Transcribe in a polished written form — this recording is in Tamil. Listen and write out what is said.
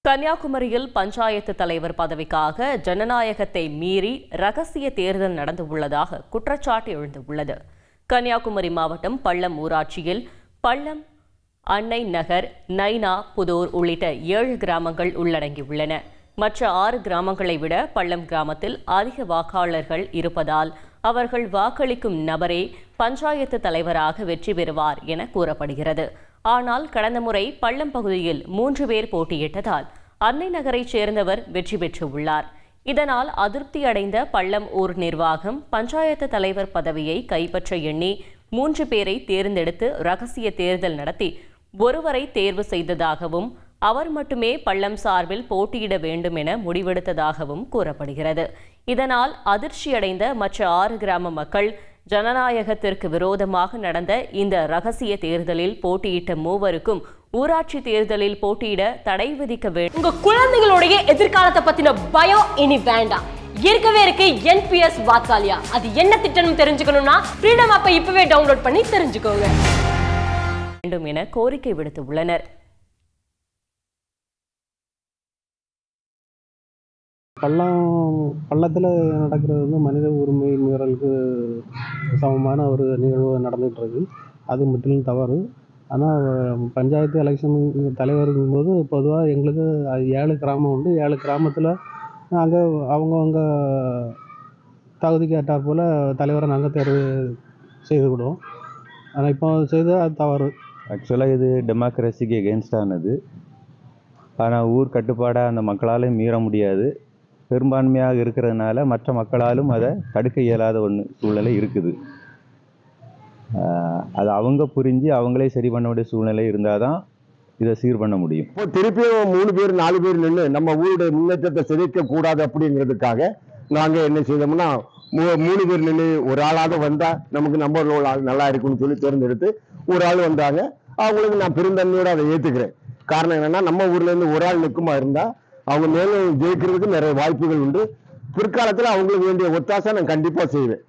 கன்னியாகுமரியில் பஞ்சாயத்து தலைவர் பதவிக்காக ஜனநாயகத்தை மீறி ரகசிய தேர்தல் நடந்துள்ளதாக குற்றச்சாட்டு எழுந்துள்ளது. கன்னியாகுமரி மாவட்டம் பள்ளம் ஊராட்சியில் பள்ளம், அன்னை நகர், நைனா, புதூர் உள்ளிட்ட 7 கிராமங்கள் உள்ளடங்கியுள்ளன. மற்ற 6 கிராமங்களை விட பள்ளம் கிராமத்தில் அதிக வாக்காளர்கள் இருப்பதால் அவர்கள் வாக்களிக்கும் நபரே பஞ்சாயத்து தலைவராக வெற்றி பெறுவார் என கூறப்படுகிறது. ஆனால் கடந்த முறை பள்ளம் பகுதியில் 3 பேர் போட்டியிட்டதால் அன்னை நகரைச் சேர்ந்தவர் வெற்றி பெற்றுள்ளார். இதனால் அதிருப்தி அடைந்த பள்ளம் ஊர் நிர்வாகம் பஞ்சாயத்து தலைவர் பதவியை கைப்பற்ற எண்ணி 3 பேரை தேர்ந்தெடுத்து ரகசிய தேர்தல் நடத்தி ஒருவரை தேர்வு செய்ததாகவும் அவர் மட்டுமே பள்ளம் சார்பில் போட்டியிட வேண்டும் என முடிவெடுத்ததாகவும் கூறப்படுகிறது. இதனால் அதிர்ச்சியடைந்த மற்ற 6 கிராம மக்கள் ஜனநாயகத்திற்கு விரோதமாக நடந்த இந்த ரகசிய தேர்தலில் போட்டியிட்ட 3வருக்கும் ஊராட்சி தேர்தலில் போட்டியிட தடை விதிக்க வேண்டும். உங்க குழந்தைகளுடைய எதிர்காலத்தை பத்தின பயம் இனி வேண்டாம். இருக்கவே இருக்கு NPS வாத்சாலியா. அது என்ன திட்டம்னு தெரிஞ்சுக்கணும்னா ஃப்ரீடம் ஆப்பை இப்பவே டவுன்லோட் பண்ணி தெரிஞ்சுக்கோங்க வேண்டும் என கோரிக்கை விடுத்துள்ளனர். பள்ளத்தில் நடக்கிறது மனித உரிமை மீறலுக்கு சமமான ஒரு நிகழ்வு நடந்துகிட்டு இருக்கு. அது முற்றிலும் தவறு. ஆனால் பஞ்சாயத்து எலெக்ஷன் தலைவருங்கும் போது பொதுவாக எங்களுக்கு 7 கிராமம் உண்டு. 7 கிராமத்தில் நாங்கள் அவங்கவுங்க தகுதிக்கு ஏற்றாற் போல் தலைவரை நாங்கள் தேர்வு செய்து விடுவோம். ஆனால் இப்போ செய்து அது தவறு. ஆக்சுவலாக இது டெமோக்ரஸிக்கு எகென்ஸ்டானது. ஆனால் ஊர் கட்டுப்பாடாக அந்த மக்களால் மீற முடியாது. பெரும்பான்மையாக இருக்கிறதுனால மற்ற மக்களாலும் அதை தடுக்க இயலாத சூழ்நிலை இருக்குது. அது அவங்க புரிஞ்சு அவங்களே சரி பண்ண வேண்டிய சூழ்நிலை இருந்தால் தான் இதை சீர் பண்ண முடியும். இப்போ திருப்பியும் 3 பேர் 4 பேர் நின்று நம்ம ஊருடைய முன்னேற்றத்தை சிதைக்க கூடாது அப்படிங்கிறதுக்காக நாங்கள் என்ன செய்தோம்னா 3 பேர் நின்று ஒரு ஆளாக வந்தால் நமக்கு நம்பர் ஆள் நல்லா இருக்குன்னு சொல்லி தேர்ந்தெடுத்து ஒரு ஆள் வந்தாங்க. அவங்களுக்கு நான் பெருந்தன்மையோடு அதை ஏற்றுக்கிறேன். காரணம் என்னன்னா நம்ம ஊர்லேருந்து ஒரு ஆள் நிற்குமா இருந்தால் அவங்க மேலும் ஜெயிக்கிறதுக்கு நிறைய வாய்ப்புகள் உண்டு. பிற்காலத்தில் அவங்களுக்கு வேண்டிய ஒத்தாசை நான் கண்டிப்பாக செய்வேன்.